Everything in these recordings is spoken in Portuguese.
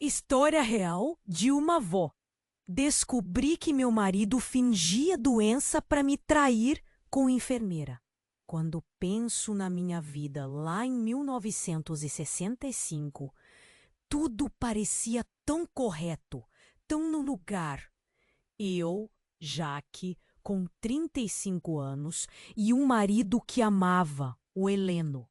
História real de uma avó. Descobri que meu marido fingia doença para me trair com enfermeira. Quando penso na minha vida lá em 1965, tudo parecia tão correto, tão no lugar. Eu, Jaque, com 35 anos, e um marido que amava, o Heleno.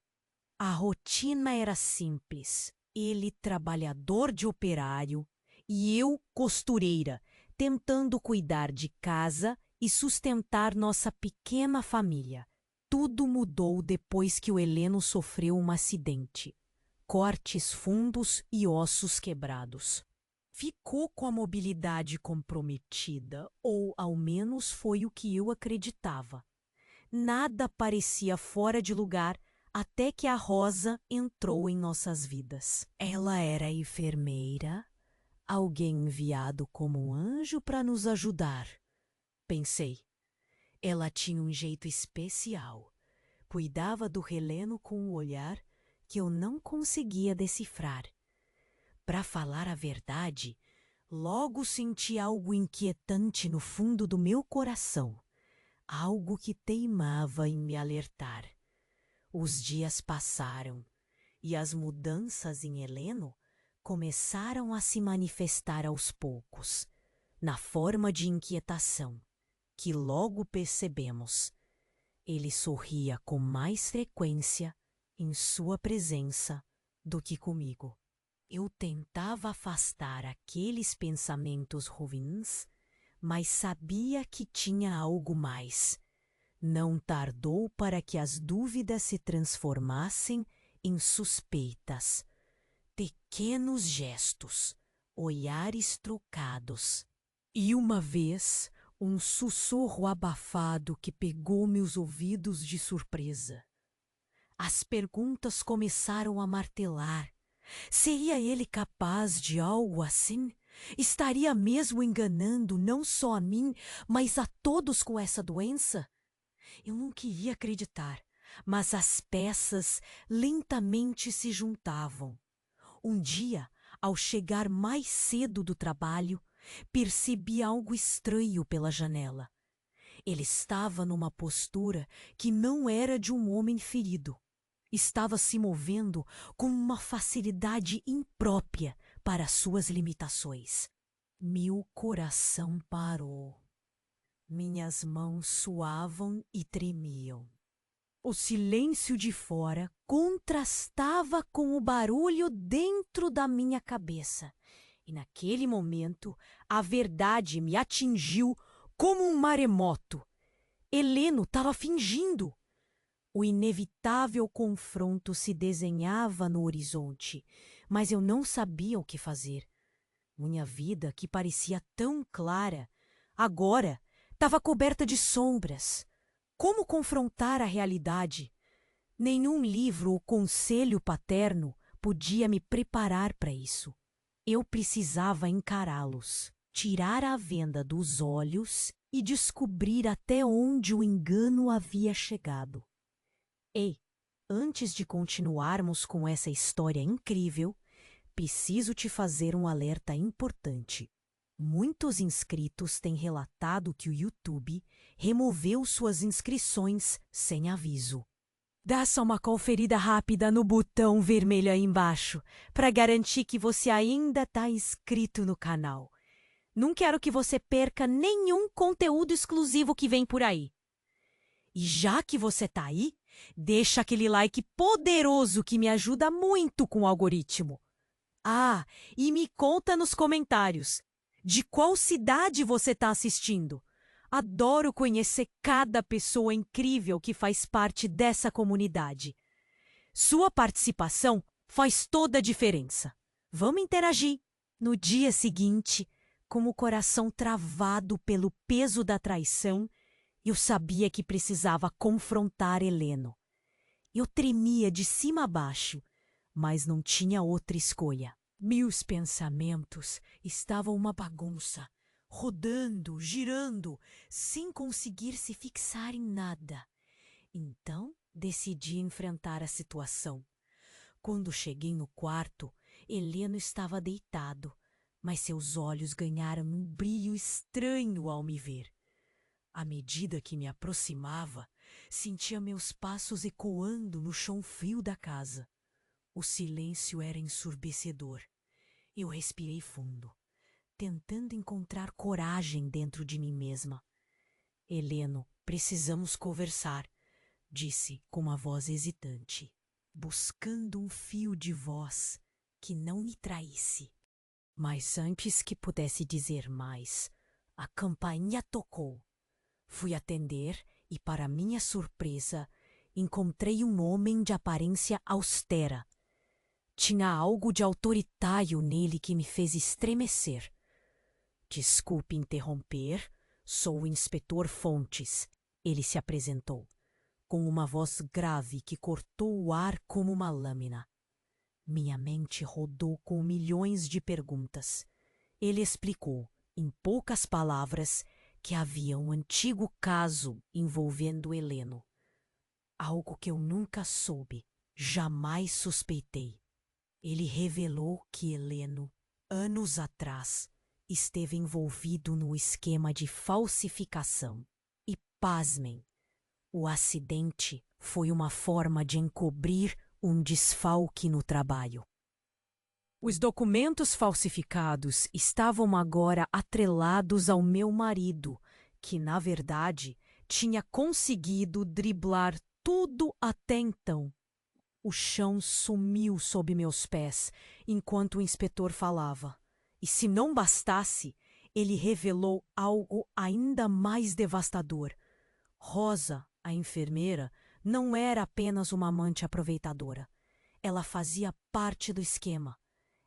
A rotina era simples. Ele trabalhador de operário e eu costureira, tentando cuidar de casa e sustentar nossa pequena família. Tudo mudou depois que o Heleno sofreu um acidente. Cortes fundos e ossos quebrados. Ficou com a mobilidade comprometida, ou ao menos foi o que eu acreditava. Nada parecia fora de lugar até que a Rosa entrou em nossas vidas. Ela era enfermeira, alguém enviado como um anjo para nos ajudar. Pensei. Ela tinha um jeito especial. Cuidava do Heleno com um olhar que eu não conseguia decifrar. Para falar a verdade, logo senti algo inquietante no fundo do meu coração. Algo que teimava em me alertar. Os dias passaram e as mudanças em Heleno começaram a se manifestar aos poucos, na forma de inquietação, que logo percebemos. Ele sorria com mais frequência em sua presença do que comigo. Eu tentava afastar aqueles pensamentos ruins, mas sabia que tinha algo mais. Não tardou para que as dúvidas se transformassem em suspeitas. Pequenos gestos, olhares trocados. E uma vez, um sussurro abafado que pegou meus ouvidos de surpresa. As perguntas começaram a martelar. Seria ele capaz de algo assim? Estaria mesmo enganando não só a mim, mas a todos com essa doença? Eu não queria acreditar, mas as peças lentamente se juntavam. Um dia, ao chegar mais cedo do trabalho, percebi algo estranho pela janela. Ele estava numa postura que não era de um homem ferido. Estava se movendo com uma facilidade imprópria para suas limitações. Meu coração parou. Minhas mãos suavam e tremiam. O silêncio de fora contrastava com o barulho dentro da minha cabeça. E naquele momento, a verdade me atingiu como um maremoto. Heleno estava fingindo. O inevitável confronto se desenhava no horizonte, mas eu não sabia o que fazer. Minha vida, que parecia tão clara, agora estava coberta de sombras. Como confrontar a realidade? Nenhum livro ou conselho paterno podia me preparar para isso. Eu precisava encará-los, tirar a venda dos olhos e descobrir até onde o engano havia chegado. Ei, antes de continuarmos com essa história incrível, preciso te fazer um alerta importante. Muitos inscritos têm relatado que o YouTube removeu suas inscrições sem aviso. Dá só uma conferida rápida no botão vermelho aí embaixo para garantir que você ainda está inscrito no canal. Não quero que você perca nenhum conteúdo exclusivo que vem por aí. E já que você está aí, deixa aquele like poderoso que me ajuda muito com o algoritmo. Ah, e me conta nos comentários, de qual cidade você está assistindo? Adoro conhecer cada pessoa incrível que faz parte dessa comunidade. Sua participação faz toda a diferença. Vamos interagir. No dia seguinte, com o coração travado pelo peso da traição, eu sabia que precisava confrontar Heleno. Eu tremia de cima a baixo, mas não tinha outra escolha. Meus pensamentos estavam uma bagunça, rodando, girando, sem conseguir se fixar em nada. Então, decidi enfrentar a situação. Quando cheguei no quarto, Heleno estava deitado, mas seus olhos ganharam um brilho estranho ao me ver. À medida que me aproximava, sentia meus passos ecoando no chão frio da casa. O silêncio era ensurdecedor. Eu respirei fundo, tentando encontrar coragem dentro de mim mesma. Heleno, precisamos conversar, disse com uma voz hesitante, buscando um fio de voz que não me traísse. Mas antes que pudesse dizer mais, a campainha tocou. Fui atender e, para minha surpresa, encontrei um homem de aparência austera. Tinha algo de autoritário nele que me fez estremecer. Desculpe interromper, sou o inspetor Fontes, ele se apresentou, com uma voz grave que cortou o ar como uma lâmina. Minha mente rodou com milhões de perguntas. Ele explicou, em poucas palavras, que havia um antigo caso envolvendo Heleno. Algo que eu nunca soube, jamais suspeitei. Ele revelou que Heleno, anos atrás, esteve envolvido no esquema de falsificação. E, pasmem, o acidente foi uma forma de encobrir um desfalque no trabalho. Os documentos falsificados estavam agora atrelados ao meu marido, que, na verdade, tinha conseguido driblar tudo até então. O chão sumiu sob meus pés enquanto o inspetor falava. E se não bastasse, ele revelou algo ainda mais devastador. Rosa, a enfermeira, não era apenas uma amante aproveitadora. Ela fazia parte do esquema.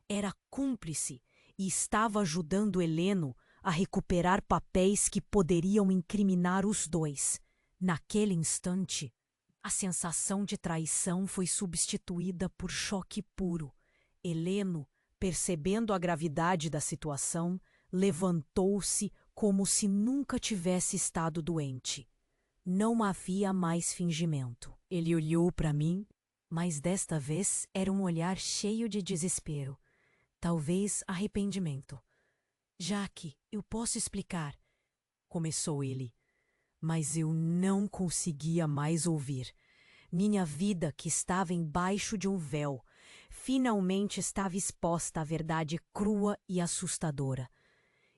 Era cúmplice e estava ajudando Heleno a recuperar papéis que poderiam incriminar os dois. Naquele instante, a sensação de traição foi substituída por choque puro. Heleno, percebendo a gravidade da situação, levantou-se como se nunca tivesse estado doente. Não havia mais fingimento. Ele olhou para mim, mas desta vez era um olhar cheio de desespero. Talvez arrependimento. Jaque, eu posso explicar, começou ele, mas eu não conseguia mais ouvir. Minha vida, que estava embaixo de um véu, finalmente estava exposta à verdade crua e assustadora.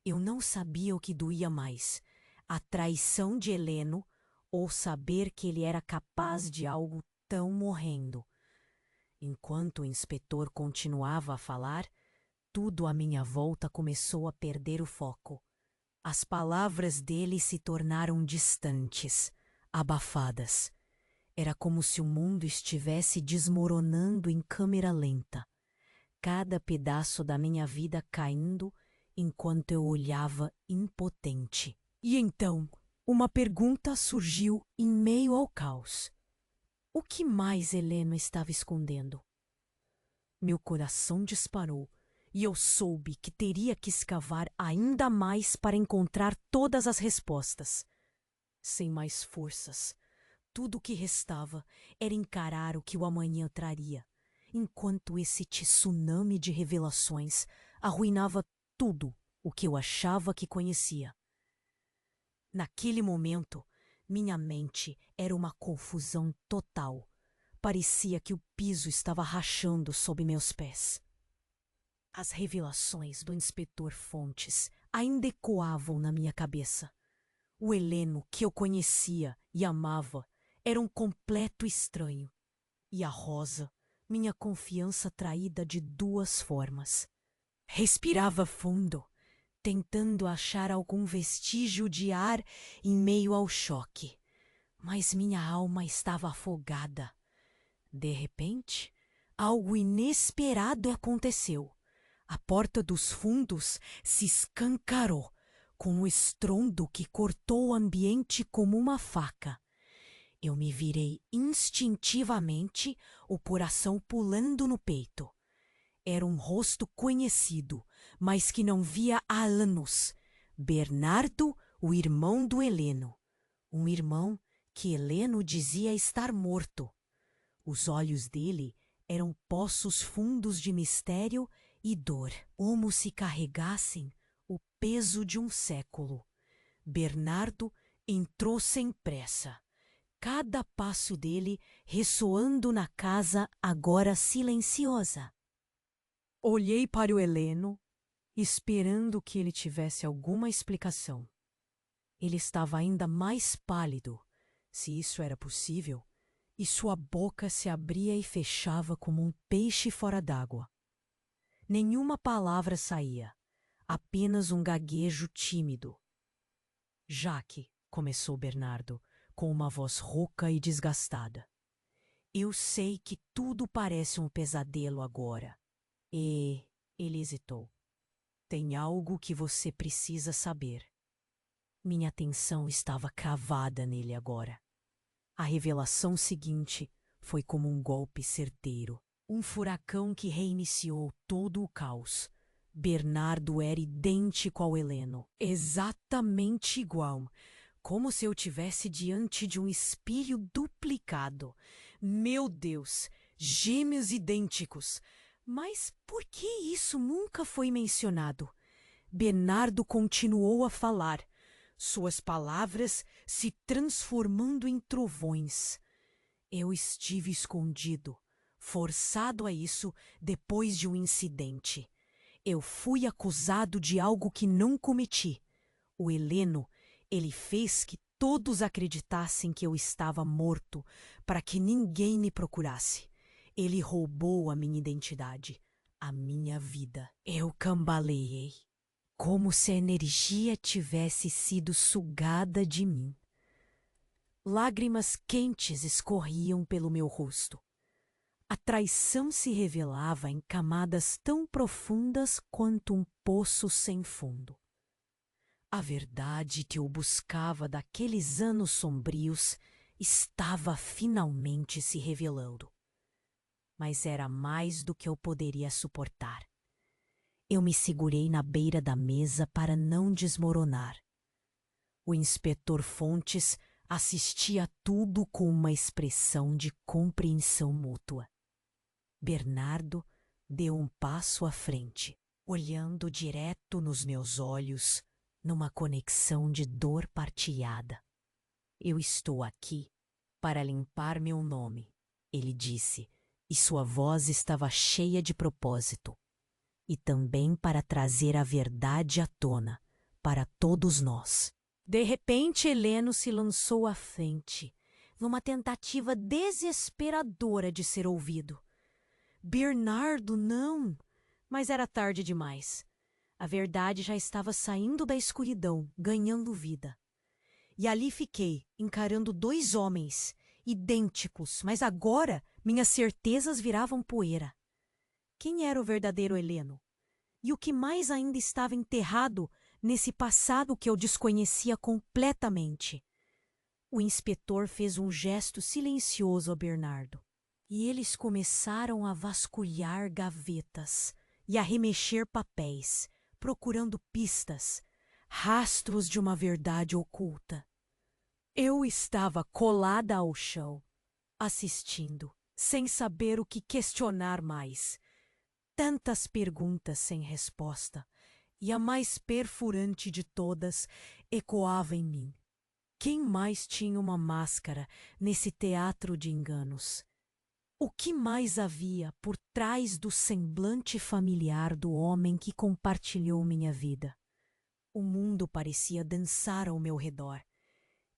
Eu não sabia o que doía mais, a traição de Heleno ou saber que ele era capaz de algo tão morrendo. Enquanto o inspetor continuava a falar, tudo à minha volta começou a perder o foco. As palavras dele se tornaram distantes, abafadas. Era como se o mundo estivesse desmoronando em câmera lenta. Cada pedaço da minha vida caindo enquanto eu olhava impotente. E então, uma pergunta surgiu em meio ao caos. O que mais Heleno estava escondendo? Meu coração disparou. E eu soube que teria que escavar ainda mais para encontrar todas as respostas. Sem mais forças, tudo o que restava era encarar o que o amanhã traria, enquanto esse tsunami de revelações arruinava tudo o que eu achava que conhecia. Naquele momento, minha mente era uma confusão total. Parecia que o piso estava rachando sob meus pés. As revelações do inspetor Fontes ainda ecoavam na minha cabeça. O Heleno que eu conhecia e amava era um completo estranho. E a Rosa, minha confiança traída de duas formas. Respirava fundo, tentando achar algum vestígio de ar em meio ao choque. Mas minha alma estava afogada. De repente, algo inesperado aconteceu. A porta dos fundos se escancarou, com um estrondo que cortou o ambiente como uma faca. Eu me virei instintivamente, o coração pulando no peito. Era um rosto conhecido, mas que não via há anos. Bernardo, o irmão do Heleno. Um irmão que Heleno dizia estar morto. Os olhos dele Eram poços fundos de mistério e dor, como se carregassem o peso de um século. Bernardo entrou sem pressa, cada passo dele ressoando na casa agora silenciosa. Olhei para o Heleno, esperando que ele tivesse alguma explicação. Ele estava ainda mais pálido, se isso era possível, e sua boca se abria e fechava como um peixe fora d'água. Nenhuma palavra saía, apenas um gaguejo tímido. Jaque, começou Bernardo, com uma voz rouca e desgastada. Eu sei que tudo parece um pesadelo agora. E ele hesitou. Tem algo que você precisa saber. Minha atenção estava cravada nele agora. A revelação seguinte foi como um golpe certeiro. Um furacão que reiniciou todo o caos. Bernardo era idêntico ao Heleno. Exatamente igual. Como se eu tivesse diante de um espelho duplicado. Meu Deus! Gêmeos idênticos! Mas por que isso nunca foi mencionado? Bernardo continuou a falar, suas palavras se transformando em trovões. Eu estive escondido, forçado a isso depois de um incidente. Eu fui acusado de algo que não cometi. O Heleno, ele fez que todos acreditassem que eu estava morto para que ninguém me procurasse. Ele roubou a minha identidade, a minha vida. Eu cambaleei, como se a energia tivesse sido sugada de mim. Lágrimas quentes escorriam pelo meu rosto. A traição se revelava em camadas tão profundas quanto um poço sem fundo. A verdade que eu buscava daqueles anos sombrios estava finalmente se revelando. Mas era mais do que eu poderia suportar. Eu me segurei na beira da mesa para não desmoronar. O inspetor Fontes assistia a tudo com uma expressão de compreensão mútua. Bernardo deu um passo à frente, olhando direto nos meus olhos, numa conexão de dor partilhada. Eu estou aqui para limpar meu nome, ele disse, e sua voz estava cheia de propósito. E também para trazer a verdade à tona, para todos nós. De repente, Heleno se lançou à frente, numa tentativa desesperadora de ser ouvido. Bernardo, não! Mas era tarde demais. A verdade já estava saindo da escuridão, ganhando vida. E ali fiquei, encarando dois homens, idênticos, mas agora minhas certezas viravam poeira. Quem era o verdadeiro Heleno? E o que mais ainda estava enterrado nesse passado que eu desconhecia completamente? O inspetor fez um gesto silencioso a Bernardo. E eles começaram a vasculhar gavetas e a remexer papéis, procurando pistas, rastros de uma verdade oculta. Eu estava colada ao chão, assistindo, sem saber o que questionar mais. Tantas perguntas sem resposta, e a mais perfurante de todas ecoava em mim. Quem mais tinha uma máscara nesse teatro de enganos? O que mais havia por trás do semblante familiar do homem que compartilhou minha vida? O mundo parecia dançar ao meu redor,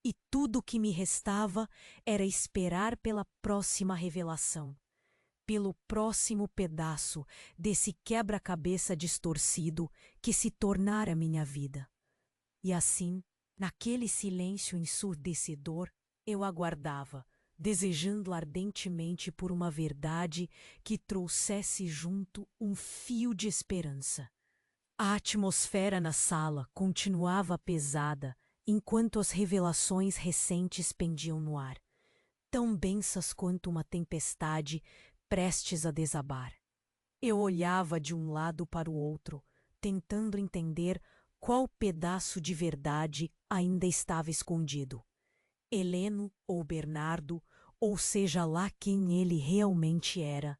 e tudo o que me restava era esperar pela próxima revelação, pelo próximo pedaço desse quebra-cabeça distorcido que se tornara minha vida. E assim, naquele silêncio ensurdecedor, eu aguardava, desejando ardentemente por uma verdade que trouxesse junto um fio de esperança. A atmosfera na sala continuava pesada enquanto as revelações recentes pendiam no ar, tão densas quanto uma tempestade prestes a desabar. Eu olhava de um lado para o outro, tentando entender qual pedaço de verdade ainda estava escondido. Heleno ou Bernardo, ou seja lá quem ele realmente era,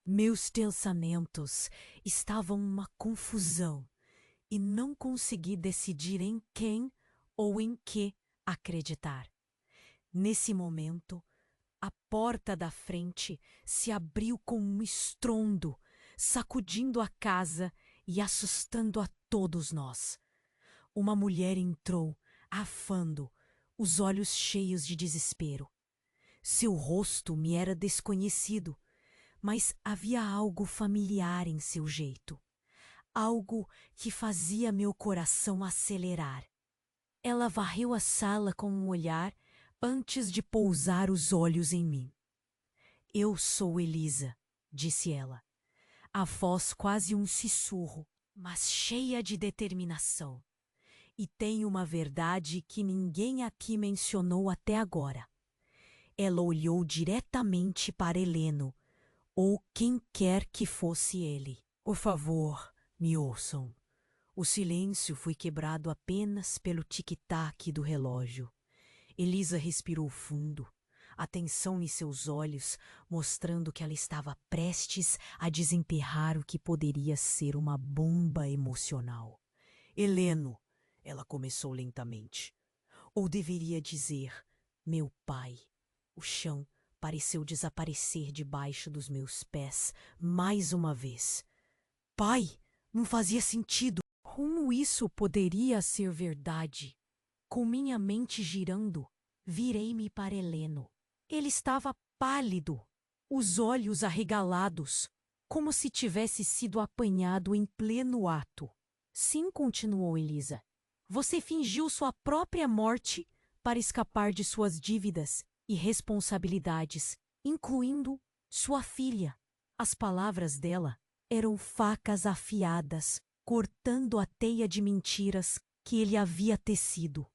Meus pensamentos estavam uma confusão e não consegui decidir em quem ou em que acreditar. Nesse momento, a porta da frente se abriu com um estrondo, sacudindo a casa e assustando a todos nós. Uma mulher entrou, afando, os olhos cheios de desespero. Seu rosto me era desconhecido, mas havia algo familiar em seu jeito. Algo que fazia meu coração acelerar. Ela varreu a sala com um olhar antes de pousar os olhos em mim. Eu sou Elisa, disse ela. A voz quase um sussurro, mas cheia de determinação. E tem uma verdade que ninguém aqui mencionou até agora. Ela olhou diretamente para Heleno, ou quem quer que fosse ele. Por favor, me ouçam. O silêncio foi quebrado apenas pelo tic-tac do relógio. Elisa respirou fundo, a tensão em seus olhos mostrando que ela estava prestes a desemperrar o que poderia ser uma bomba emocional. Heleno, ela começou lentamente. Ou deveria dizer, meu pai. O chão pareceu desaparecer debaixo dos meus pés mais uma vez. Pai, não fazia sentido. Como isso poderia ser verdade? Com minha mente girando, virei-me para Heleno. Ele estava pálido, os olhos arregalados, como se tivesse sido apanhado em pleno ato. Sim, continuou Elisa. Você fingiu sua própria morte para escapar de suas dívidas e responsabilidades, incluindo sua filha. As palavras dela eram facas afiadas, cortando a teia de mentiras que ele havia tecido.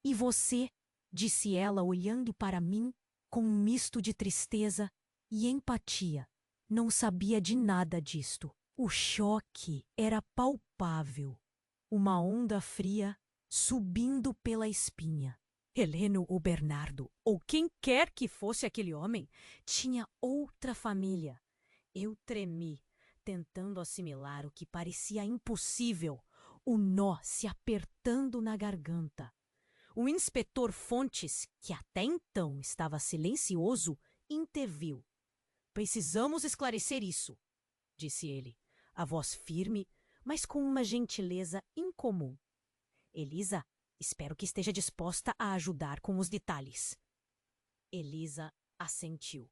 E você, disse ela olhando para mim com um misto de tristeza e empatia, não sabia de nada disto. O choque era palpável. Uma onda fria subindo pela espinha. Heleno ou Bernardo, ou quem quer que fosse aquele homem, tinha outra família. Eu tremi, tentando assimilar o que parecia impossível, o nó se apertando na garganta. O inspetor Fontes, que até então estava silencioso, interviu. Precisamos esclarecer isso, disse ele, a voz firme, mas com uma gentileza incomum. Elisa, espero que esteja disposta a ajudar com os detalhes. Elisa assentiu,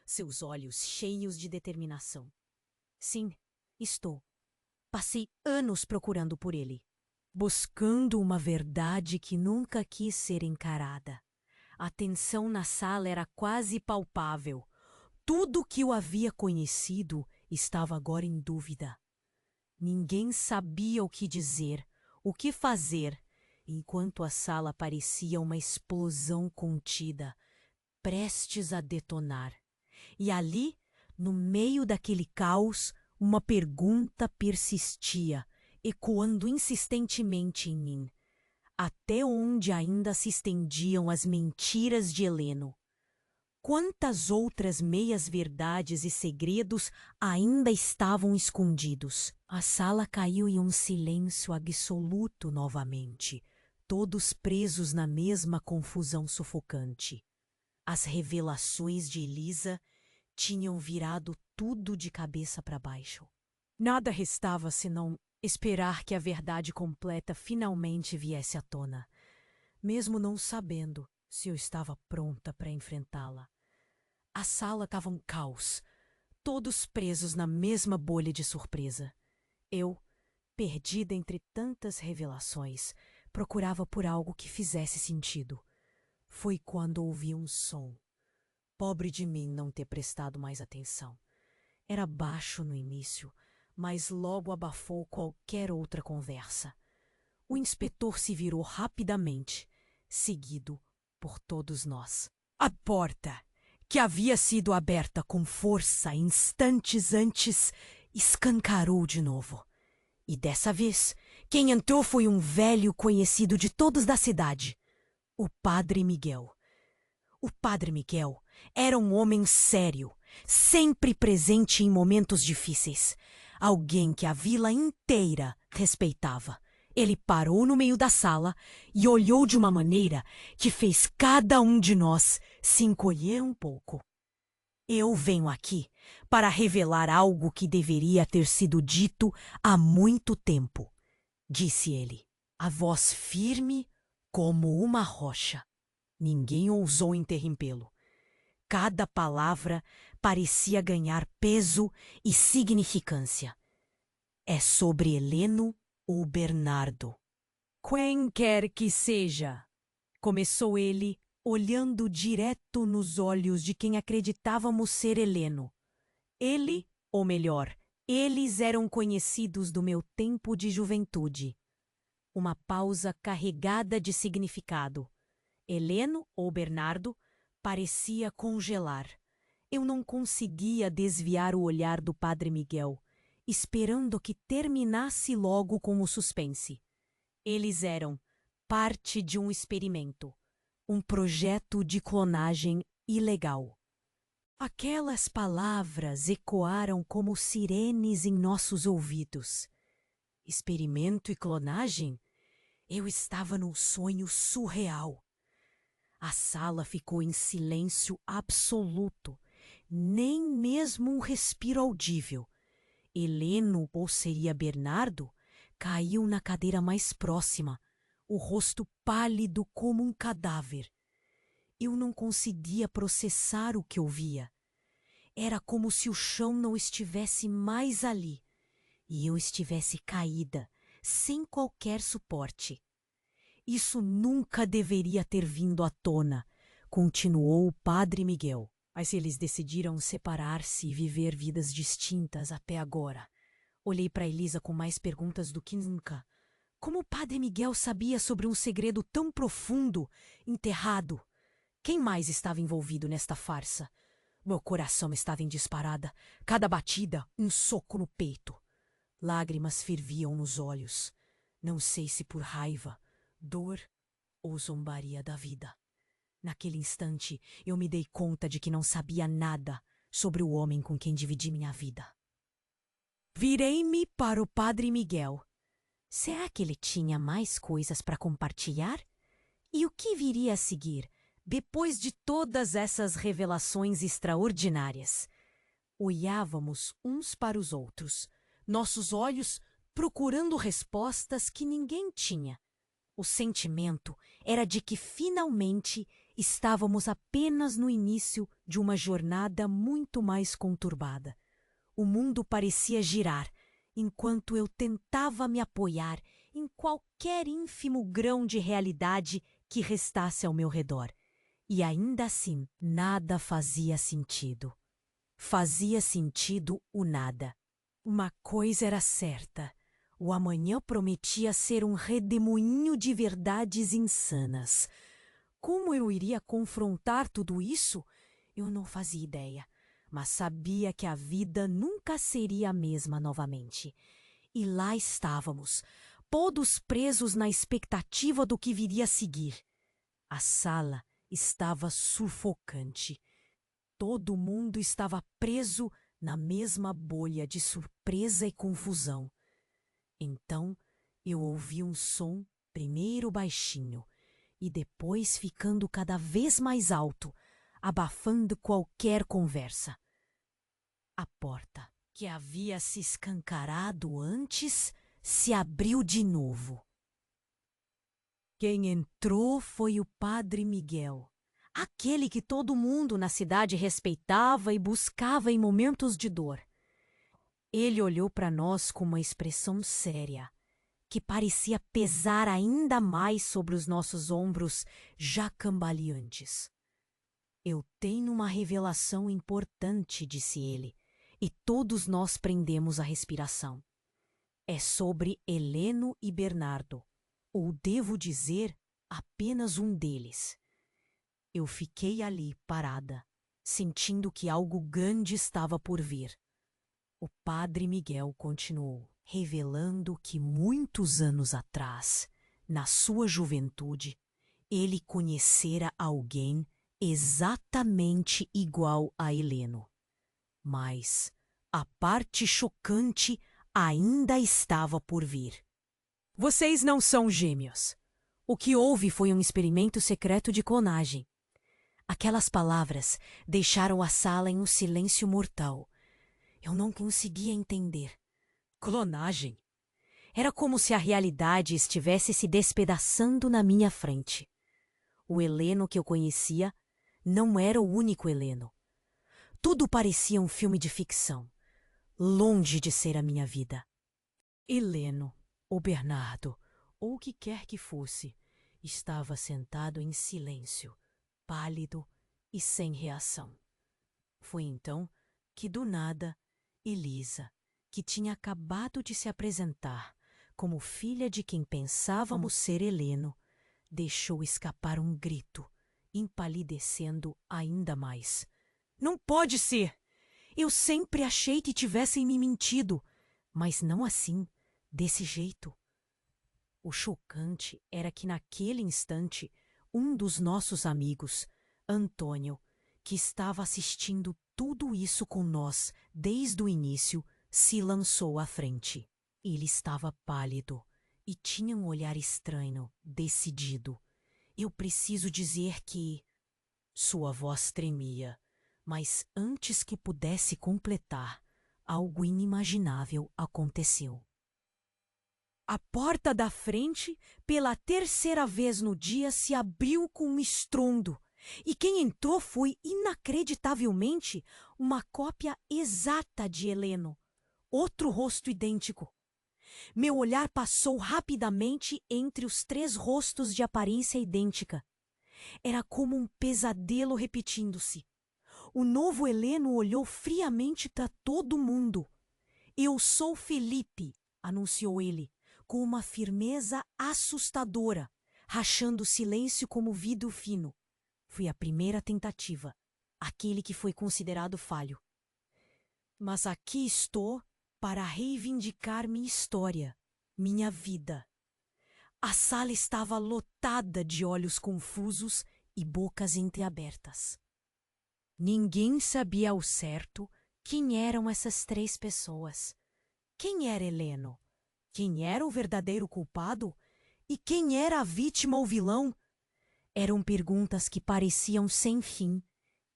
seus olhos cheios de determinação. Sim, estou. Passei anos procurando por ele, buscando uma verdade que nunca quis ser encarada. A tensão na sala era quase palpável. Tudo que eu havia conhecido estava agora em dúvida. Ninguém sabia o que dizer, o que fazer, enquanto a sala parecia uma explosão contida, prestes a detonar. E ali, no meio daquele caos, uma pergunta persistia, ecoando insistentemente em mim. Até onde ainda se estendiam as mentiras de Heleno? Quantas outras meias-verdades e segredos ainda estavam escondidos? A sala caiu em um silêncio absoluto novamente, todos presos na mesma confusão sufocante. As revelações de Elisa tinham virado tudo de cabeça para baixo. Nada restava senão esperar que a verdade completa finalmente viesse à tona, mesmo não sabendo se eu estava pronta para enfrentá-la. A sala estava um caos, todos presos na mesma bolha de surpresa. Eu, perdida entre tantas revelações, procurava por algo que fizesse sentido. Foi quando ouvi um som. Pobre de mim não ter prestado mais atenção. Era baixo no início, mas logo abafou qualquer outra conversa. O inspetor se virou rapidamente, seguido por todos nós. A porta, que havia sido aberta com força instantes antes, escancarou de novo. E dessa vez, quem entrou foi um velho conhecido de todos da cidade, o Padre Miguel. O Padre Miguel era um homem sério, sempre presente em momentos difíceis. Alguém que a vila inteira respeitava. Ele parou no meio da sala e olhou de uma maneira que fez cada um de nós se encolher um pouco. Eu venho aqui para revelar algo que deveria ter sido dito há muito tempo, disse ele, a voz firme como uma rocha. Ninguém ousou interrompê-lo. Cada palavra parecia ganhar peso e significância. É sobre Heleno ou Bernardo. Quem quer que seja, começou ele, olhando direto nos olhos de quem acreditávamos ser Heleno. Ele, ou melhor, eles eram conhecidos do meu tempo de juventude. Uma pausa carregada de significado. Heleno, ou Bernardo, parecia congelar. Eu não conseguia desviar o olhar do Padre Miguel, esperando que terminasse logo com o suspense. Eles eram parte de um experimento, um projeto de clonagem ilegal. Aquelas palavras ecoaram como sirenes em nossos ouvidos. Experimento e clonagem? Eu estava num sonho surreal. A sala ficou em silêncio absoluto, nem mesmo um respiro audível. Heleno, ou seria Bernardo, caiu na cadeira mais próxima, o rosto pálido como um cadáver. Eu não conseguia processar o que ouvia. Era como se o chão não estivesse mais ali e eu estivesse caída, sem qualquer suporte. Isso nunca deveria ter vindo à tona, continuou o Padre Miguel. Mas eles decidiram separar-se e viver vidas distintas até agora. Olhei para Elisa com mais perguntas do que nunca. Como o Padre Miguel sabia sobre um segredo tão profundo, enterrado? Quem mais estava envolvido nesta farsa? Meu coração estava em disparada. Cada batida, um soco no peito. Lágrimas ferviam nos olhos. Não sei se por raiva, dor ou zombaria da vida. Naquele instante, eu me dei conta de que não sabia nada sobre o homem com quem dividi minha vida. Virei-me para o Padre Miguel. Será que ele tinha mais coisas para compartilhar? E o que viria a seguir, depois de todas essas revelações extraordinárias? Olhávamos uns para os outros, nossos olhos procurando respostas que ninguém tinha. O sentimento era de que finalmente estávamos apenas no início de uma jornada muito mais conturbada. O mundo parecia girar, enquanto eu tentava me apoiar em qualquer ínfimo grão de realidade que restasse ao meu redor. E ainda assim, nada fazia sentido. Fazia sentido o nada. Uma coisa era certa. O amanhã prometia ser um redemoinho de verdades insanas. Como eu iria confrontar tudo isso? Eu não fazia ideia, mas sabia que a vida nunca seria a mesma novamente. E lá estávamos, todos presos na expectativa do que viria a seguir. A sala estava sufocante. Todo mundo estava preso na mesma bolha de surpresa e confusão. Então, eu ouvi um som, primeiro baixinho, e depois ficando cada vez mais alto, abafando qualquer conversa. A porta, que havia se escancarado antes, se abriu de novo. Quem entrou foi o Padre Miguel, aquele que todo mundo na cidade respeitava e buscava em momentos de dor. Ele olhou para nós com uma expressão séria, que parecia pesar ainda mais sobre os nossos ombros já cambaleantes. Eu tenho uma revelação importante, disse ele, e todos nós prendemos a respiração. É sobre Heleno e Bernardo, ou devo dizer, apenas um deles. Eu fiquei ali, parada, sentindo que algo grande estava por vir. O Padre Miguel continuou, revelando que muitos anos atrás, na sua juventude, ele conhecera alguém exatamente igual a Heleno. Mas a parte chocante ainda estava por vir. Vocês não são gêmeos. O que houve foi um experimento secreto de clonagem. Aquelas palavras deixaram a sala em um silêncio mortal. Eu não conseguia entender. Clonagem? Era como se a realidade estivesse se despedaçando na minha frente. O Heleno que eu conhecia não era o único Heleno. Tudo parecia um filme de ficção, longe de ser a minha vida. Heleno, ou Bernardo, ou o que quer que fosse, estava sentado em silêncio, pálido e sem reação. Foi então que, do nada, Elisa, que tinha acabado de se apresentar como filha de quem pensávamos ser Heleno, deixou escapar um grito, empalidecendo ainda mais. Não pode ser! Eu sempre achei que tivessem me mentido, mas não assim, desse jeito. O chocante era que naquele instante, um dos nossos amigos, Antônio, que estava assistindo tudo isso com nós desde o início, se lançou à frente. Ele estava pálido e tinha um olhar estranho, decidido. Eu preciso dizer que... Sua voz tremia, mas antes que pudesse completar, algo inimaginável aconteceu. A porta da frente, pela terceira vez no dia, se abriu com um estrondo. E quem entrou foi, inacreditavelmente, uma cópia exata de Heleno. Outro rosto idêntico. Meu olhar passou rapidamente entre os 3 rostos de aparência idêntica. Era como um pesadelo repetindo-se. O novo Heleno olhou friamente para todo mundo. Eu sou Felipe, anunciou ele, com uma firmeza assustadora, rachando o silêncio como vidro fino. Foi a primeira tentativa, aquele que foi considerado falho. Mas aqui estou para reivindicar minha história, minha vida. A sala estava lotada de olhos confusos e bocas entreabertas. Ninguém sabia ao certo quem eram essas 3 pessoas. Quem era Heleno? Quem era o verdadeiro culpado? E quem era a vítima ou vilão? Eram perguntas que pareciam sem fim,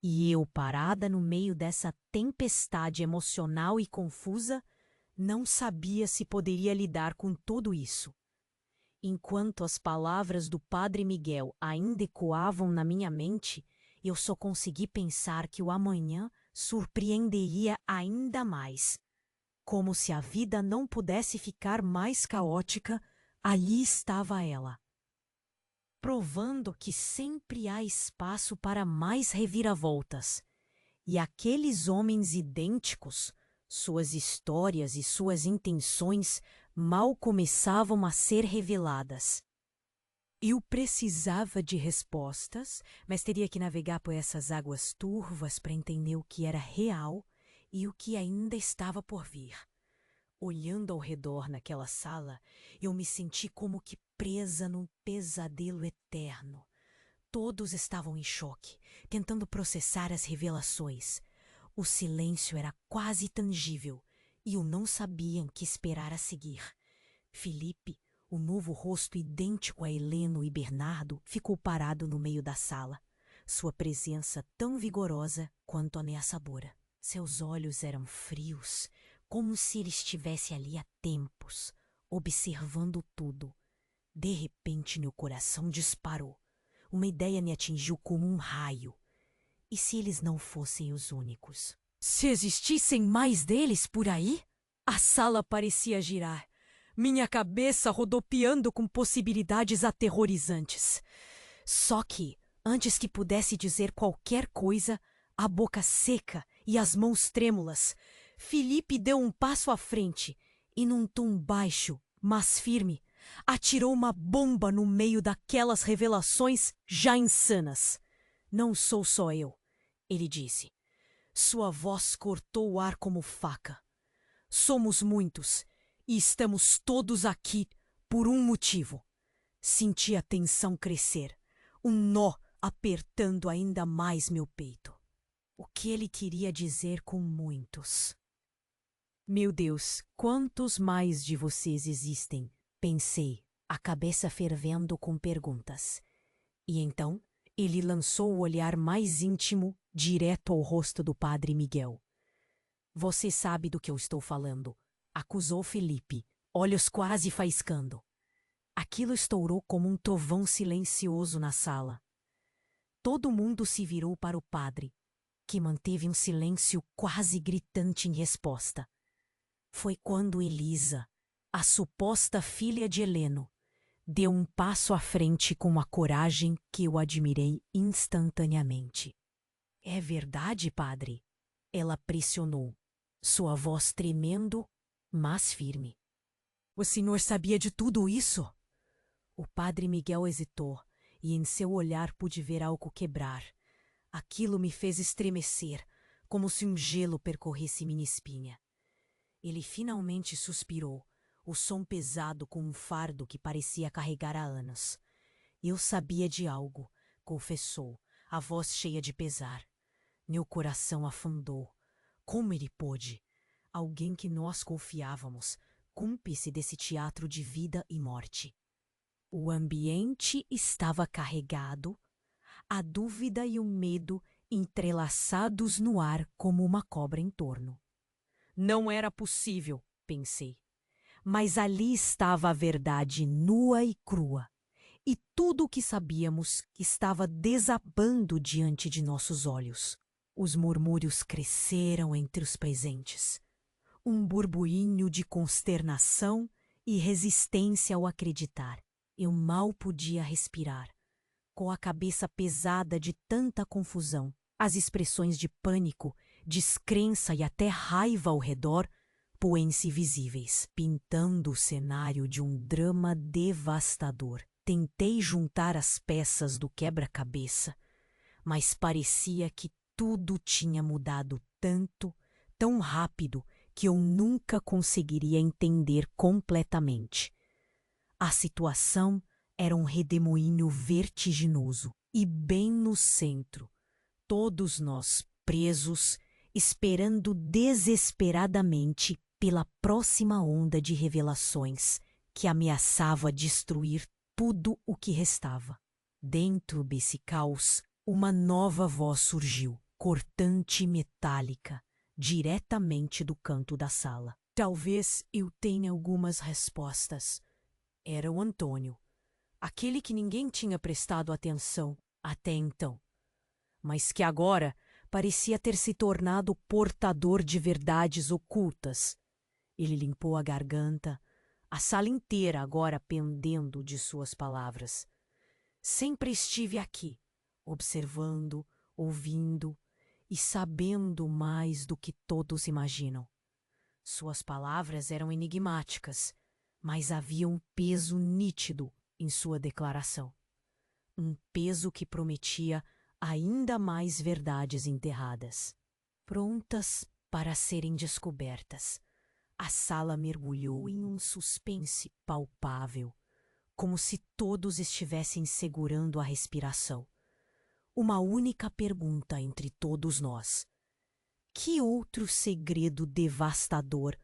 e eu, parada no meio dessa tempestade emocional e confusa, não sabia se poderia lidar com tudo isso. Enquanto as palavras do Padre Miguel ainda ecoavam na minha mente, eu só consegui pensar que o amanhã surpreenderia ainda mais. Como se a vida não pudesse ficar mais caótica, ali estava ela, provando que sempre há espaço para mais reviravoltas. E aqueles homens idênticos, suas histórias e suas intenções mal começavam a ser reveladas. Eu precisava de respostas, mas teria que navegar por essas águas turvas para entender o que era real e o que ainda estava por vir. Olhando ao redor naquela sala, eu me senti como que presa num pesadelo eterno. Todos estavam em choque, tentando processar as revelações. O silêncio era quase tangível e eu não sabia o que esperar a seguir. Felipe, o novo rosto idêntico a Heleno e Bernardo, ficou parado no meio da sala. Sua presença tão vigorosa quanto ameaçadora. Seus olhos eram frios, como se ele estivesse ali há tempos, observando tudo. De repente, meu coração disparou. Uma ideia me atingiu como um raio. E se eles não fossem os únicos? Se existissem mais deles por aí? A sala parecia girar, minha cabeça rodopiando com possibilidades aterrorizantes. Só que, antes que pudesse dizer qualquer coisa, a boca seca e as mãos trêmulas, Felipe deu um passo à frente e, num tom baixo, mas firme, atirou uma bomba no meio daquelas revelações já insanas. Não sou só eu, ele disse. Sua voz cortou o ar como faca. Somos muitos e estamos todos aqui por um motivo. Senti a tensão crescer, um nó apertando ainda mais meu peito. O que ele queria dizer com muitos? Meu Deus, quantos mais de vocês existem? Pensei, a cabeça fervendo com perguntas. E então, ele lançou o olhar mais íntimo direto ao rosto do padre Miguel. Você sabe do que eu estou falando, acusou Felipe, olhos quase faiscando. Aquilo estourou como um trovão silencioso na sala. Todo mundo se virou para o padre, que manteve um silêncio quase gritante em resposta. Foi quando Elisa, a suposta filha de Heleno, deu um passo à frente com uma coragem que eu admirei instantaneamente. É verdade, padre? Ela pressionou, sua voz tremendo, mas firme. O senhor sabia de tudo isso? O padre Miguel hesitou, e em seu olhar pude ver algo quebrar. Aquilo me fez estremecer, como se um gelo percorresse minha espinha. Ele finalmente suspirou, o som pesado como um fardo que parecia carregar há anos. Eu sabia de algo, confessou, a voz cheia de pesar. Meu coração afundou. Como ele pôde? Alguém que nós confiávamos, cúmplice desse teatro de vida e morte. O ambiente estava carregado, a dúvida e o medo entrelaçados no ar como uma cobra em torno. Não era possível, pensei. Mas ali estava a verdade nua e crua, e tudo o que sabíamos estava desabando diante de nossos olhos. Os murmúrios cresceram entre os presentes. Um burburinho de consternação e resistência ao acreditar. Eu mal podia respirar, com a cabeça pesada de tanta confusão. As expressões de pânico, descrença e até raiva ao redor põem-se visíveis, pintando o cenário de um drama devastador. Tentei juntar as peças do quebra-cabeça, mas parecia que tudo tinha mudado tanto, tão rápido, que eu nunca conseguiria entender completamente. A situação era um redemoinho vertiginoso, e bem no centro, todos nós presos, esperando desesperadamente pela próxima onda de revelações que ameaçava destruir tudo o que restava. Dentro desse caos, uma nova voz surgiu, cortante e metálica, diretamente do canto da sala. Talvez eu tenha algumas respostas. Era o Antônio, aquele que ninguém tinha prestado atenção até então, mas que agora parecia ter se tornado portador de verdades ocultas. Ele limpou a garganta, a sala inteira agora pendendo de suas palavras. Sempre estive aqui, observando, ouvindo e sabendo mais do que todos imaginam. Suas palavras eram enigmáticas, mas havia um peso nítido em sua declaração. Um peso que prometia ainda mais verdades enterradas, prontas para serem descobertas. A sala mergulhou em um suspense palpável, como se todos estivessem segurando a respiração. Uma única pergunta entre todos nós: que outro segredo devastador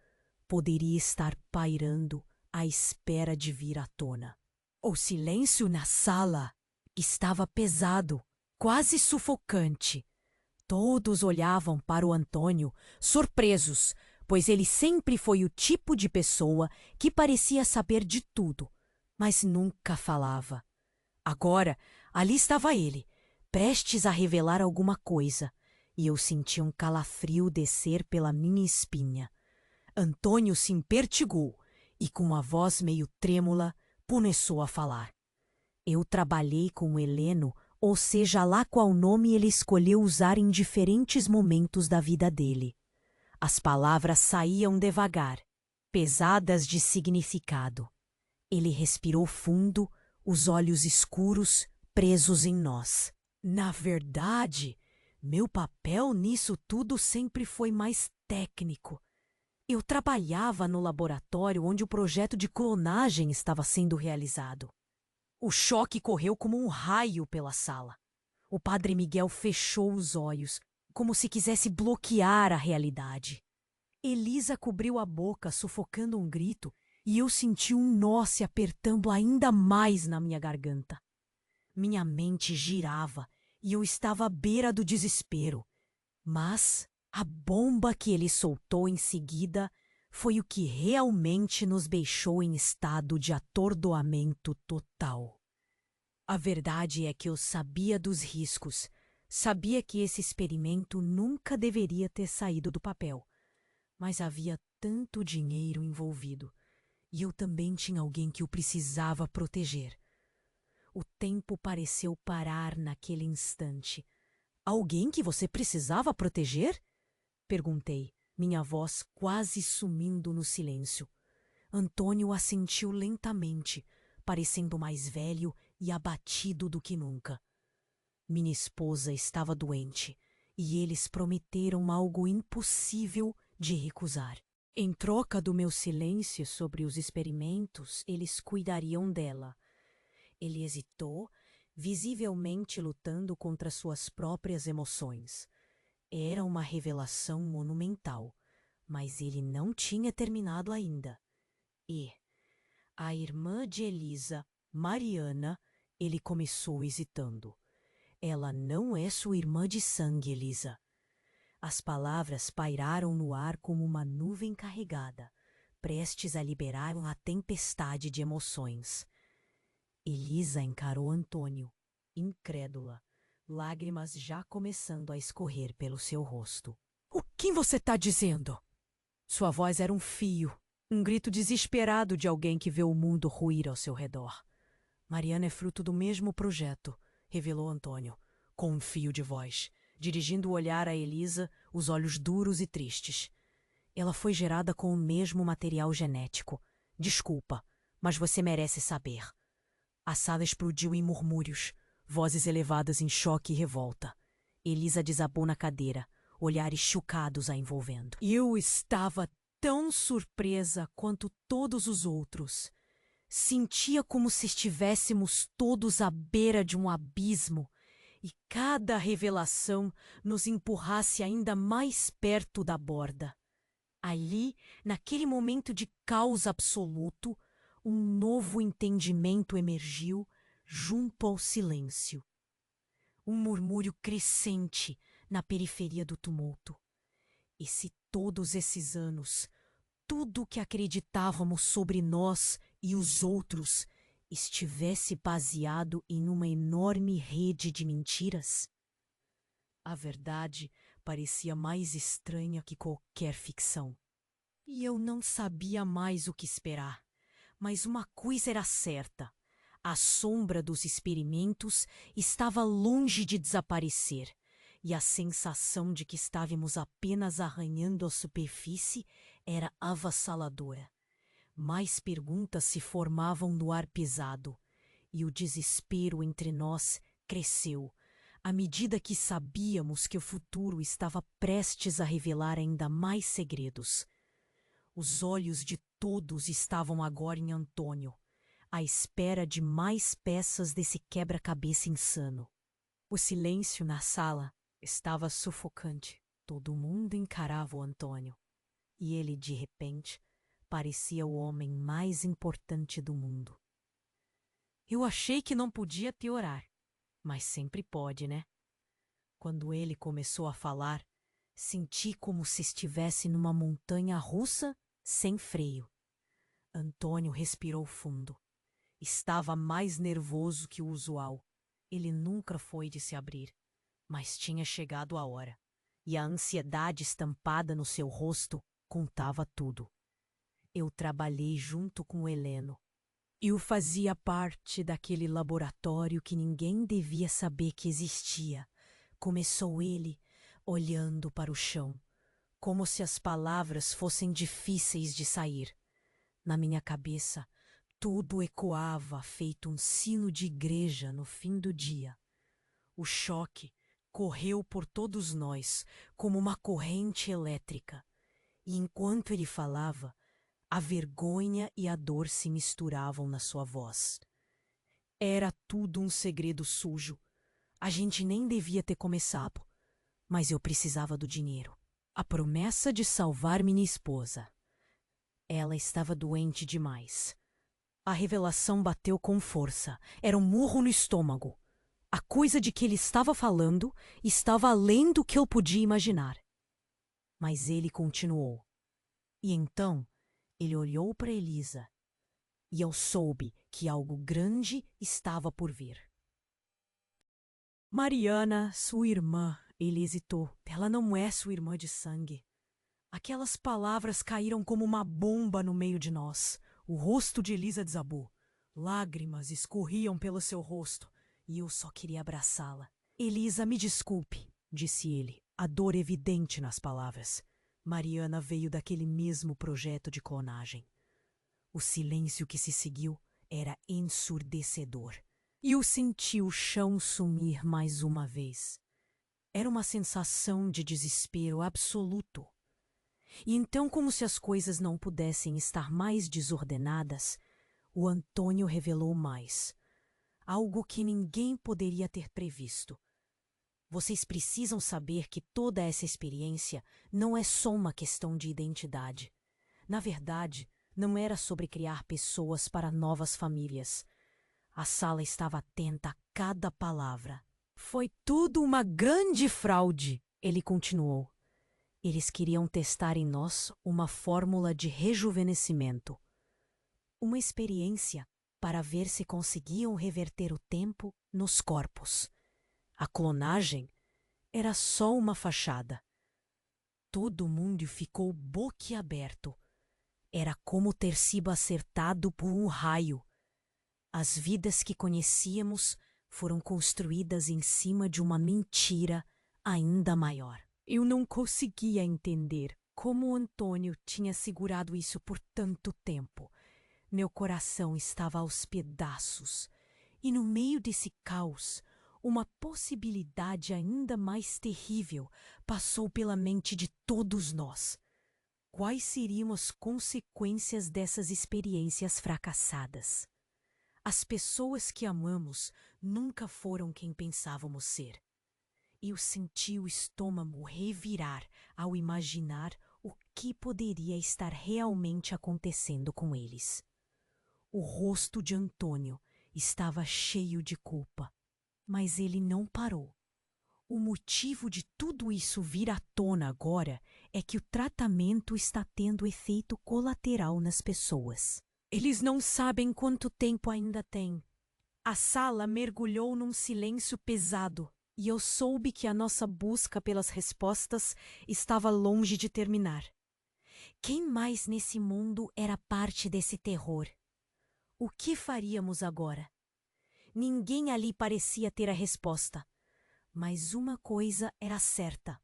poderia estar pairando à espera de vir à tona? O silêncio na sala estava pesado, quase sufocante. Todos olhavam para o Antônio, surpresos, pois ele sempre foi o tipo de pessoa que parecia saber de tudo, mas nunca falava. Agora, ali estava ele, prestes a revelar alguma coisa, e eu senti um calafrio descer pela minha espinha. Antônio se impertigou e, com uma voz meio trêmula, começou a falar. Eu trabalhei com o Heleno, ou seja lá qual nome ele escolheu usar em diferentes momentos da vida dele. As palavras saíam devagar, pesadas de significado. Ele respirou fundo, os olhos escuros presos em nós. Na verdade, meu papel nisso tudo sempre foi mais técnico. Eu trabalhava no laboratório onde o projeto de clonagem estava sendo realizado. O choque correu como um raio pela sala. O padre Miguel fechou os olhos, como se quisesse bloquear a realidade. Elisa cobriu a boca, sufocando um grito, e eu senti um nó se apertando ainda mais na minha garganta. Minha mente girava e eu estava à beira do desespero. Mas a bomba que ele soltou em seguida foi o que realmente nos deixou em estado de atordoamento total. A verdade é que eu sabia dos riscos, sabia que esse experimento nunca deveria ter saído do papel, mas havia tanto dinheiro envolvido e eu também tinha alguém que eu precisava proteger. O tempo pareceu parar naquele instante. Alguém que você precisava proteger? Perguntei, minha voz quase sumindo no silêncio. Antônio assentiu lentamente, parecendo mais velho e abatido do que nunca. Minha esposa estava doente e eles prometeram algo impossível de recusar. Em troca do meu silêncio sobre os experimentos, eles cuidariam dela. Ele hesitou, visivelmente lutando contra suas próprias emoções. Era uma revelação monumental, mas ele não tinha terminado ainda. E a irmã de Elisa, Mariana, ele começou hesitando. Ela não é sua irmã de sangue, Elisa. As palavras pairaram no ar como uma nuvem carregada, prestes a liberar uma tempestade de emoções. Elisa encarou Antônio, incrédula, lágrimas já começando a escorrer pelo seu rosto. "O que você está dizendo?" Sua voz era um fio, um grito desesperado de alguém que vê o mundo ruir ao seu redor. "Mariana é fruto do mesmo projeto", revelou Antônio, com um fio de voz, dirigindo o olhar a Elisa, os olhos duros e tristes. "Ela foi gerada com o mesmo material genético. Desculpa, mas você merece saber." A sala explodiu em murmúrios, vozes elevadas em choque e revolta. Elisa desabou na cadeira, olhares chocados a envolvendo. Eu estava tão surpresa quanto todos os outros. Sentia como se estivéssemos todos à beira de um abismo e cada revelação nos empurrasse ainda mais perto da borda. Ali, naquele momento de caos absoluto, um novo entendimento emergiu junto ao silêncio. Um murmúrio crescente na periferia do tumulto. E se todos esses anos, tudo o que acreditávamos sobre nós e os outros estivesse baseado em uma enorme rede de mentiras? A verdade parecia mais estranha que qualquer ficção. E eu não sabia mais o que esperar. Mas uma coisa era certa: a sombra dos experimentos estava longe de desaparecer, e a sensação de que estávamos apenas arranhando a superfície era avassaladora. Mais perguntas se formavam no ar pesado, e o desespero entre nós cresceu, à medida que sabíamos que o futuro estava prestes a revelar ainda mais segredos. Os olhos de todos estavam agora em Antônio, à espera de mais peças desse quebra-cabeça insano. O silêncio na sala estava sufocante. Todo mundo encarava o Antônio. E ele, de repente, parecia o homem mais importante do mundo. Eu achei que não podia piorar, mas sempre pode, né? Quando ele começou a falar, senti como se estivesse numa montanha russa sem freio. Antônio respirou fundo. Estava mais nervoso que o usual. Ele nunca foi de se abrir, mas tinha chegado a hora, e a ansiedade estampada no seu rosto contava tudo. Eu trabalhei junto com o Heleno. Eu fazia parte daquele laboratório que ninguém devia saber que existia. Começou ele, olhando para o chão, como se as palavras fossem difíceis de sair. Na minha cabeça, tudo ecoava feito um sino de igreja no fim do dia. O choque correu por todos nós como uma corrente elétrica. E enquanto ele falava, a vergonha e a dor se misturavam na sua voz. Era tudo um segredo sujo. A gente nem devia ter começado. Mas eu precisava do dinheiro. A promessa de salvar minha esposa. Ela estava doente demais. A revelação bateu com força. Era um murro no estômago. A coisa de que ele estava falando estava além do que eu podia imaginar. Mas ele continuou. E então ele olhou para Elisa. E eu soube que algo grande estava por vir. Mariana, sua irmã, ele hesitou. Ela não é sua irmã de sangue. Aquelas palavras caíram como uma bomba no meio de nós. O rosto de Elisa desabou. Lágrimas escorriam pelo seu rosto e eu só queria abraçá-la. Elisa, me desculpe, disse ele, a dor evidente nas palavras. Mariana veio daquele mesmo projeto de clonagem. O silêncio que se seguiu era ensurdecedor. E eu senti o chão sumir mais uma vez. Era uma sensação de desespero absoluto. E então, como se as coisas não pudessem estar mais desordenadas, o Antônio revelou mais. Algo que ninguém poderia ter previsto. Vocês precisam saber que toda essa experiência não é só uma questão de identidade. Na verdade, não era sobre criar pessoas para novas famílias. A sala estava atenta a cada palavra. Foi tudo uma grande fraude, ele continuou. Eles queriam testar em nós uma fórmula de rejuvenescimento. Uma experiência para ver se conseguiam reverter o tempo nos corpos. A clonagem era só uma fachada. Todo mundo ficou boquiaberto. Era como ter sido acertado por um raio. As vidas que conhecíamos foram construídas em cima de uma mentira ainda maior. Eu não conseguia entender como o Antônio tinha segurado isso por tanto tempo. Meu coração estava aos pedaços. E no meio desse caos, uma possibilidade ainda mais terrível passou pela mente de todos nós. Quais seriam as consequências dessas experiências fracassadas? As pessoas que amamos nunca foram quem pensávamos ser. Eu senti o estômago revirar ao imaginar o que poderia estar realmente acontecendo com eles. O rosto de Antônio estava cheio de culpa, mas ele não parou. O motivo de tudo isso vir à tona agora é que o tratamento está tendo efeito colateral nas pessoas. Eles não sabem quanto tempo ainda têm. A sala mergulhou num silêncio pesado e eu soube que a nossa busca pelas respostas estava longe de terminar. Quem mais nesse mundo era parte desse terror? O que faríamos agora? Ninguém ali parecia ter a resposta. Mas uma coisa era certa.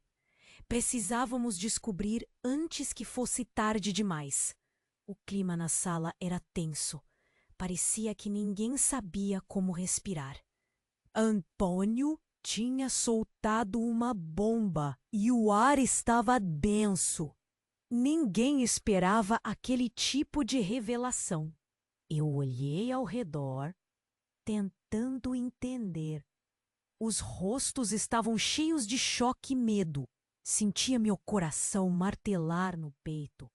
Precisávamos descobrir antes que fosse tarde demais. O clima na sala era tenso. Parecia que ninguém sabia como respirar. Antônio tinha soltado uma bomba e o ar estava denso. Ninguém esperava aquele tipo de revelação. Eu olhei ao redor, tentando entender. Os rostos estavam cheios de choque e medo. Sentia meu coração martelar no peito,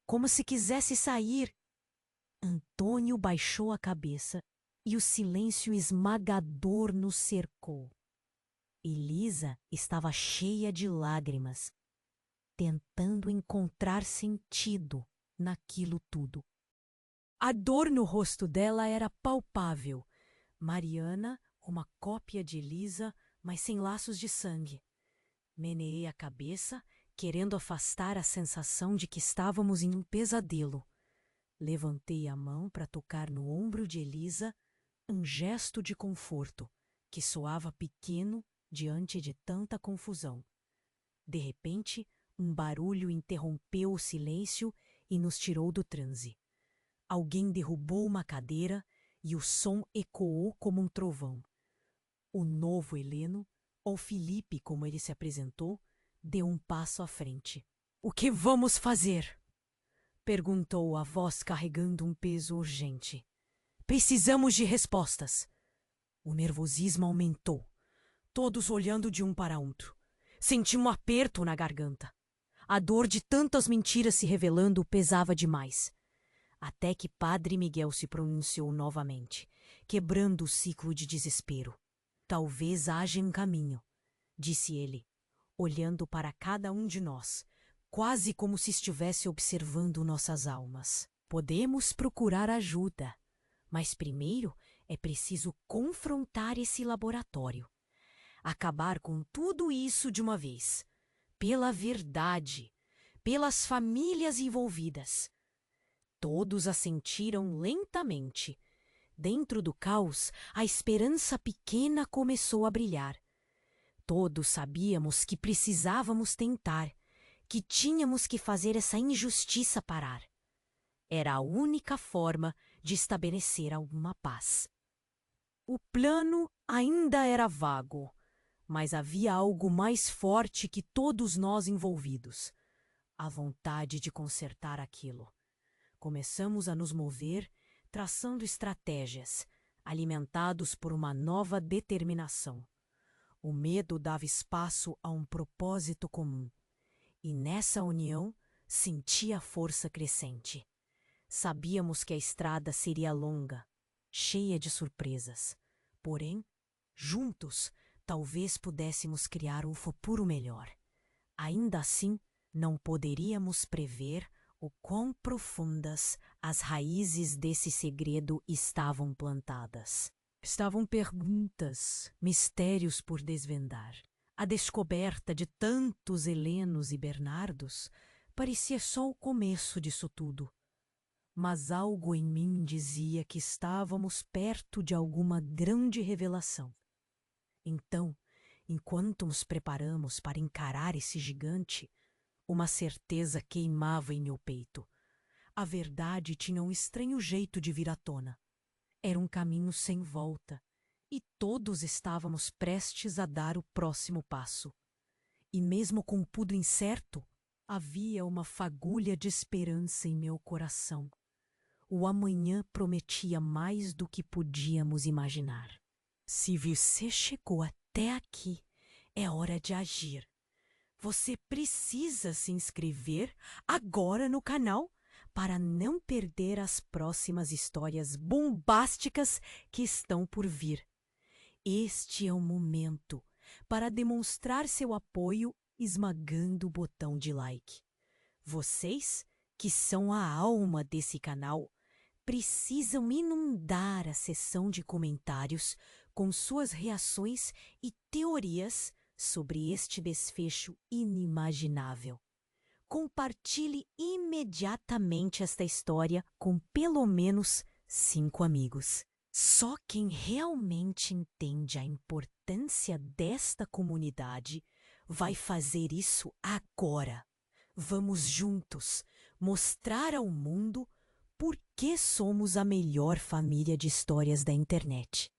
como se quisesse sair. Antônio baixou a cabeça e o silêncio esmagador nos cercou. Elisa estava cheia de lágrimas, tentando encontrar sentido naquilo tudo. A dor no rosto dela era palpável. Mariana, uma cópia de Elisa, mas sem laços de sangue. Meneei a cabeça, querendo afastar a sensação de que estávamos em um pesadelo. Levantei a mão para tocar no ombro de Elisa, um gesto de conforto, que soava pequeno diante de tanta confusão. De repente, um barulho interrompeu o silêncio e nos tirou do transe. Alguém derrubou uma cadeira e o som ecoou como um trovão. O novo Heleno, ou Felipe como ele se apresentou, deu um passo à frente. — O que vamos fazer? Perguntou a voz carregando um peso urgente. Precisamos de respostas. O nervosismo aumentou, todos olhando de um para outro. Senti um aperto na garganta. A dor de tantas mentiras se revelando pesava demais. Até que Padre Miguel se pronunciou novamente, quebrando o ciclo de desespero. Talvez haja um caminho, disse ele, olhando para cada um de nós, quase como se estivesse observando nossas almas. Podemos procurar ajuda, mas primeiro é preciso confrontar esse laboratório. Acabar com tudo isso de uma vez. Pela verdade, pelas famílias envolvidas. Todos assentiram lentamente. Dentro do caos, a esperança pequena começou a brilhar. Todos sabíamos que precisávamos tentar, que tínhamos que fazer essa injustiça parar. Era a única forma de estabelecer alguma paz. O plano ainda era vago, mas havia algo mais forte que todos nós envolvidos: a vontade de consertar aquilo. Começamos a nos mover, traçando estratégias, alimentados por uma nova determinação. O medo dava espaço a um propósito comum, e nessa união sentia a força crescente. Sabíamos que a estrada seria longa, cheia de surpresas, porém, juntos, talvez pudéssemos criar um futuro melhor. Ainda assim, não poderíamos prever o quão profundas as raízes desse segredo estavam plantadas. Estavam perguntas, mistérios por desvendar. A descoberta de tantos Helenos e Bernardos parecia só o começo disso tudo. Mas algo em mim dizia que estávamos perto de alguma grande revelação. Então, enquanto nos preparamos para encarar esse gigante, uma certeza queimava em meu peito. A verdade tinha um estranho jeito de vir à tona. Era um caminho sem volta, e todos estávamos prestes a dar o próximo passo. E mesmo com tudo incerto, havia uma fagulha de esperança em meu coração. O amanhã prometia mais do que podíamos imaginar. Se você chegou até aqui, é hora de agir. Você precisa se inscrever agora no canal para não perder as próximas histórias bombásticas que estão por vir. Este é o momento para demonstrar seu apoio esmagando o botão de like. Vocês, que são a alma desse canal, precisam inundar a seção de comentários com suas reações e teorias sobre este desfecho inimaginável. Compartilhe imediatamente esta história com pelo menos 5 amigos. Só quem realmente entende a importância desta comunidade vai fazer isso agora. Vamos juntos mostrar ao mundo por que somos a melhor família de histórias da internet.